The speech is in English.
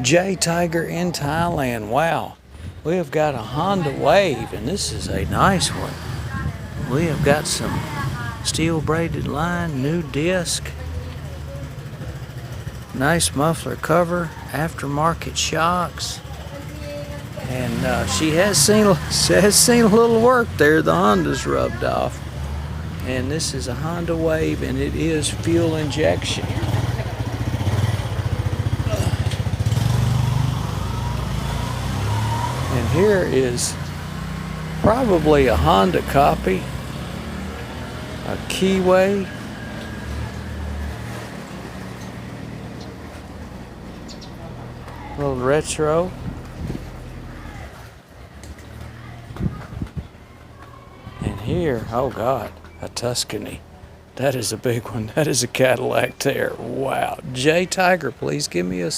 J Tiger in Thailand. Wow. We have got a Honda Wave, and this is a nice one. We have got some steel braided line, new disc, nice muffler cover, aftermarket shocks, and she has seen a little work there. The Honda's rubbed off, and this is a Honda Wave, and it is fuel injection. And here is probably a Honda copy, a Keyway. A little retro. And here, oh God, a Tuscany. That is a big one. That is a Cadillac there. Wow. J Tiger, please give me a